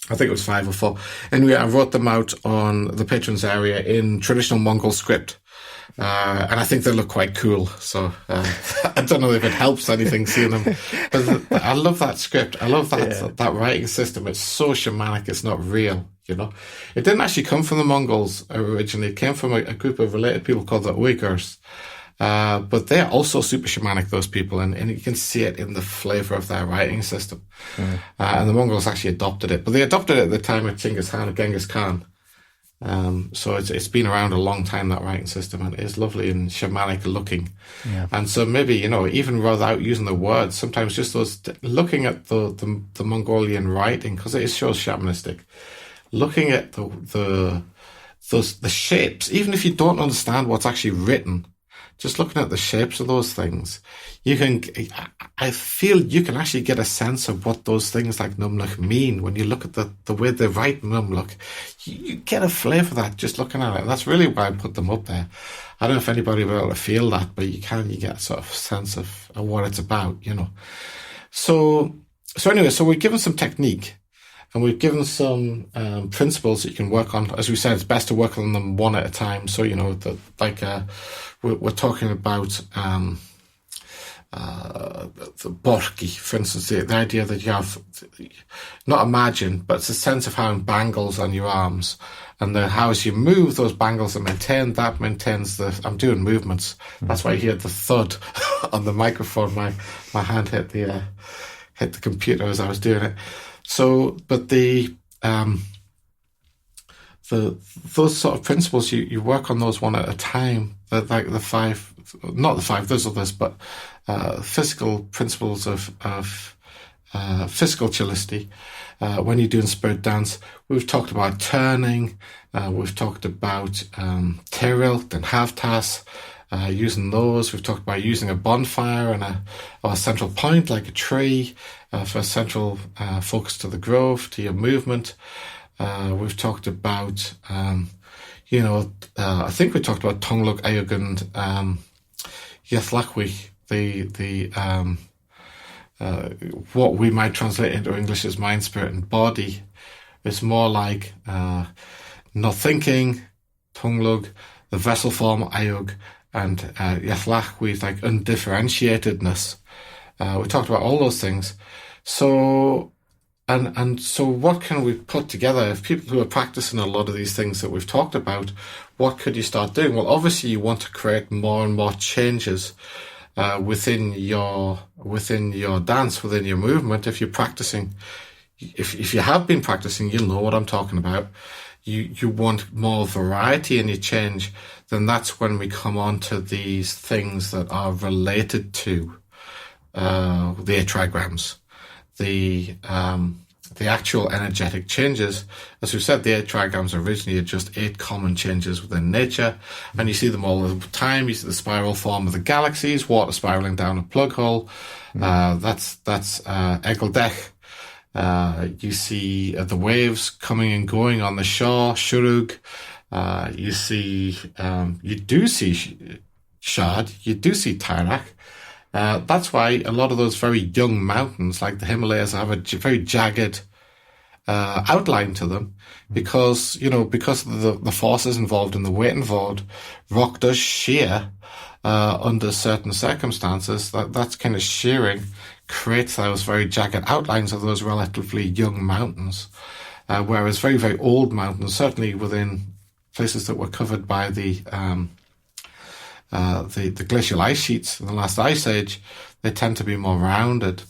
I think it was 5 or 4. Anyway, I wrote them out on the patrons area in traditional Mongol script. And I think they look quite cool. So I don't know if it helps anything seeing them. But I love that script. I love that writing system. It's so shamanic, it's not real. It didn't actually come from the Mongols originally. It came from a group of related people called the Uyghurs. But they're also super shamanic, those people, and you can see it in the flavor of their writing system. And the Mongols actually adopted it, but they adopted it at the time of Genghis Khan. So it's been around a long time, that writing system, and it is lovely and shamanic looking. And so maybe, even without using the words, sometimes just looking at the Mongolian writing, because it shows shamanistic, looking at the shapes, even if you don't understand what's actually written, just looking at the shapes of those things, I feel you can actually get a sense of what those things like Numluch mean when you look at the way they write Numluch. You get a flavour of that just looking at it. And that's really why I put them up there. I don't know if anybody will be able to feel that, but you get a sort of sense of what it's about, So anyway, so we've given some technique and we've given some principles that you can work on. As we said, it's best to work on them one at a time. So, we're talking about the borki, for instance, the idea that you have, not imagine, but it's a sense of having bangles on your arms. And how as you move those bangles and maintains I'm doing movements. That's why you hear the thud on the microphone. My hand hit the computer as I was doing it. So, but those sort of principles, you work on those one at a time. Like the five, not the five, there's others, but physical principles of physical chillicity. When you're doing spirit dance, we've talked about turning, we've talked about Terilt and Havtas, using those. We've talked about using a bonfire and a central point like a tree for a central focus to the grove, to your movement. We've talked about, I think we talked about Tongluk, Ayug and Yethlakwi, what we might translate into English as mind, spirit, and body. It's more like not thinking, Tonglug, the vessel form, Ayug, and Yethlakwi, like undifferentiatedness. We talked about all those things. So, and so what can we put together? If people who are practicing a lot of these things that we've talked about, what could you start doing? Well, obviously you want to create more and more changes within your dance, within your movement. If you're practicing, if you have been practicing, you'll know what I'm talking about. You want more variety in your change, then that's when we come on to these things that are related to the 8 trigrams, the actual energetic changes. As we said, the 8 trigrams originally are just 8 common changes within nature, and you see them all the time. You see the spiral form of the galaxies, water spiraling down a plug hole. That's Egeldech. You see the waves coming and going on the shore, Shurug. You do see Shad, you do see Tyrak. That's why a lot of those very young mountains, like the Himalayas, have a very jagged outline to them, because of the forces involved and the weight involved. Rock does shear under certain circumstances. That's kind of shearing creates those very jagged outlines of those relatively young mountains, whereas very, very old mountains, certainly within places that were covered by the glacial ice sheets in the last ice age, they tend to be more rounded.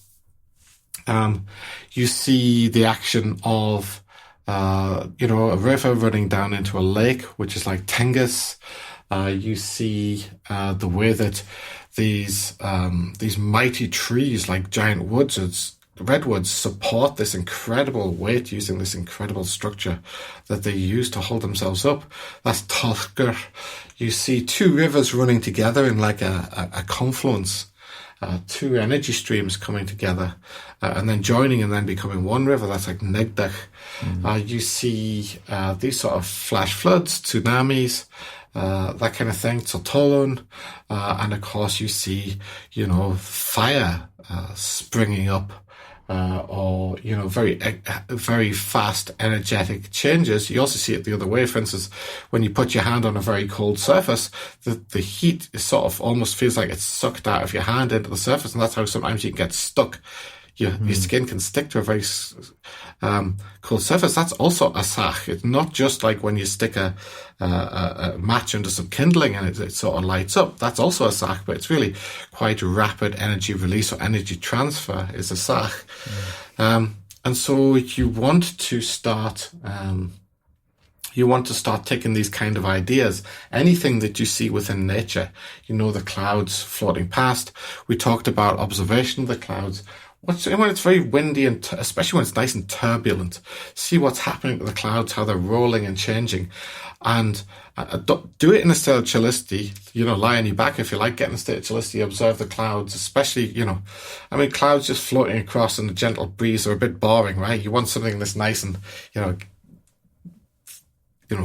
You see the action of a river running down into a lake, which is like Tengus. You see the way that these mighty trees, like giant redwoods, support this incredible weight using this incredible structure that they use to hold themselves up. That's Tolker. You see 2 rivers running together in like a confluence, 2 energy streams coming together and then joining and then becoming one river. That's like Negdach. You see these sort of flash floods, tsunamis, that kind of thing, Totolun, and of course you see, fire springing up, or very, very fast energetic changes. You also see it the other way. For instance, when you put your hand on a very cold surface, the heat is sort of almost feels like it's sucked out of your hand into the surface, and that's how sometimes you can get stuck. Your skin can stick to a very cold surface. That's also a sach. It's not just like when you stick a match under some kindling and it sort of lights up. That's also a sach, but it's really quite rapid energy release or energy transfer is a sach. And so you want to start taking these kind of ideas, anything that you see within nature, the clouds floating past. We talked about observation of the clouds. when it's very windy and especially when it's nice and turbulent, see what's happening to the clouds, how they're rolling and changing, and do it in a state of chillicity. Lie on your back if you like, get in a state of chillicity, observe the clouds, especially, clouds just floating across in a gentle breeze are a bit boring, right? You want something that's nice and,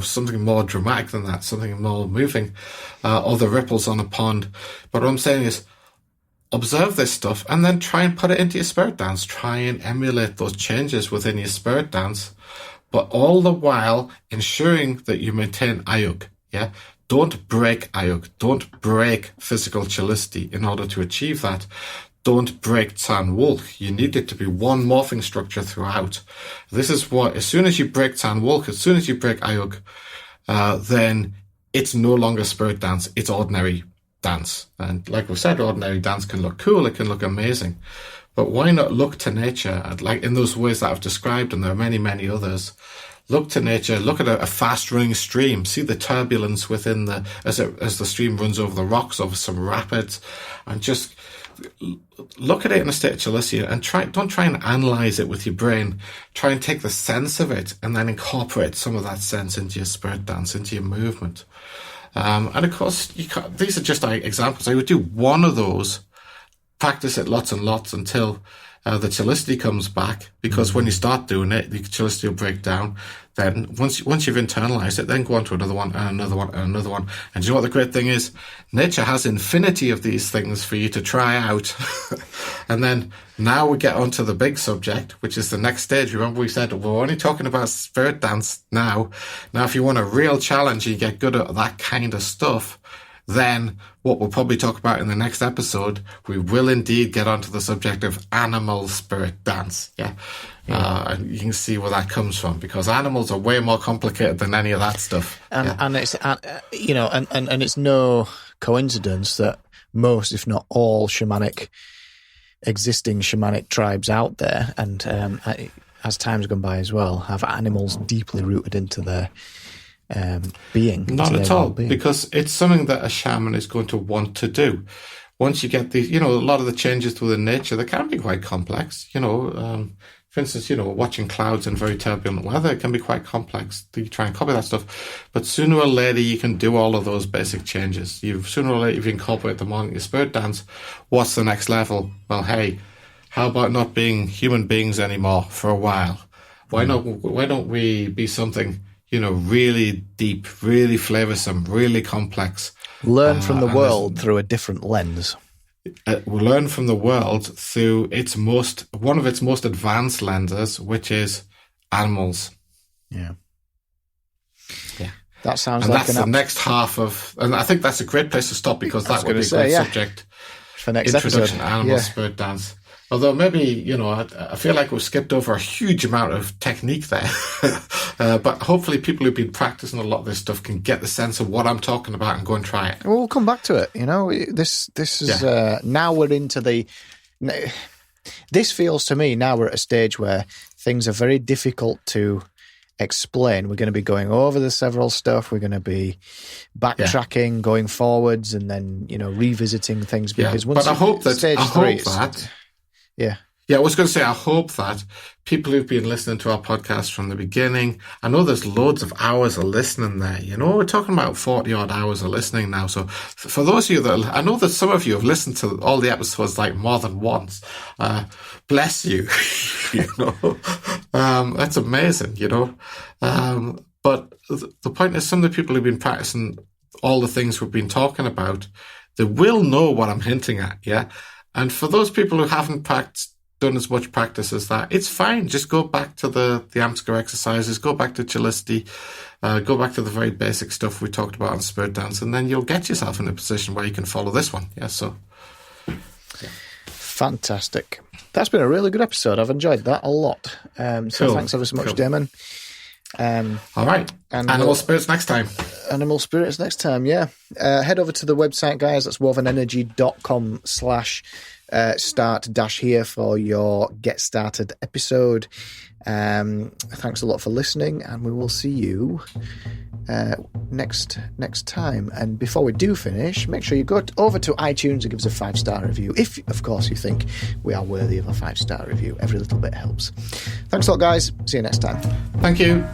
something more dramatic than that, something more moving, or the ripples on a pond. But what I'm saying is, observe this stuff and then try and put it into your spirit dance. Try and emulate those changes within your spirit dance, but all the while ensuring that you maintain ayuk. Yeah, don't break ayuk. Don't break physical chillicity in order to achieve that. Don't break Tsan Wulk. You need it to be one morphing structure throughout. This is what, as soon as you break Tsan Wulk, as soon as you break ayuk, then it's no longer spirit dance. It's ordinary dance. And like we said, ordinary dance can look cool, it can look amazing, but why not look to nature, like in those ways that I've described, and there are many, many others. Look to nature, look at a fast running stream, see the turbulence within as the stream runs over the rocks, over some rapids, and just look at it in a state of chillicity and don't try and analyze it with your brain. Try and take the sense of it and then incorporate some of that sense into your spirit dance, into your movement. And of course, these are just examples. I would do one of those, practice it lots and lots until the chillicity comes back, because when you start doing it, the chillicity will break down. Then once you've internalized it, then go on to another one and another one and another one. And do you know what the great thing is? Nature has infinity of these things for you to try out. And then now we get onto the big subject, which is the next stage. Remember we said we're only talking about spirit dance now. Now, if you want a real challenge and you get good at that kind of stuff, then what we'll probably talk about in the next episode, we will indeed get onto the subject of animal spirit dance. Yeah. And you can see where that comes from, because animals are way more complicated than any of that stuff. And it's, and it's no coincidence that most, if not all, existing shamanic tribes out there, and as time's gone by as well, have animals deeply rooted into their being. Not at all, because it's something that a shaman is going to want to do. Once you get these, a lot of the changes within nature, they can be quite complex. For instance, watching clouds in very turbulent weather, it can be quite complex. You try and copy that stuff, but sooner or later you can do all of those basic changes. Sooner or later, if you incorporate them on your spirit dance, what's the next level? Well, hey, how about not being human beings anymore for a while? Why don't we be something, really deep, really flavoursome, really complex? Learn from the world through a different lens. We'll learn from the world through one of its most advanced lenses, which is animals. Yeah. Yeah. That sounds and like that's the next half of, and I think that's a great place to stop, because that would be a great subject for next introduction episode. To animal spirit dance. Although maybe, I feel like we've skipped over a huge amount of technique there. But hopefully people who've been practicing a lot of this stuff can get the sense of what I'm talking about and go and try it. Well, we'll come back to it. This is, now we're into this feels to me, now we're at a stage where things are very difficult to explain. We're going to be going over the several stuff. We're going to be backtracking, going forwards, and then, revisiting things, because once but I hope that, I was going to say, I hope that people who've been listening to our podcast from the beginning, I know there's loads of hours of listening there. We're talking about 40 odd hours of listening now. So for those of you I know that some of you have listened to all the episodes like more than once. Bless you. That's amazing, but the point is, some of the people who've been practicing all the things we've been talking about, they will know what I'm hinting at. Yeah. And for those people who haven't done as much practice as that, it's fine. Just go back to the Amsker exercises, go back to chillicity, go back to the very basic stuff we talked about on spirit dance, and then you'll get yourself in a position where you can follow this one. Yeah, so. Yeah. Fantastic. That's been a really good episode. I've enjoyed that a lot. So thanks ever so much, Damon. All right. Animal spirits next time. Animal spirits next time, yeah. Head over to the website, guys. That's wovenenergy.com/start-here for your Get Started episode. Thanks a lot for listening, and we will see you next time. And before we do finish, make sure you go over to iTunes and give us a 5-star review. If, of course, you think we are worthy of a 5-star review. Every little bit helps. Thanks a lot, guys. See you next time. Thank you.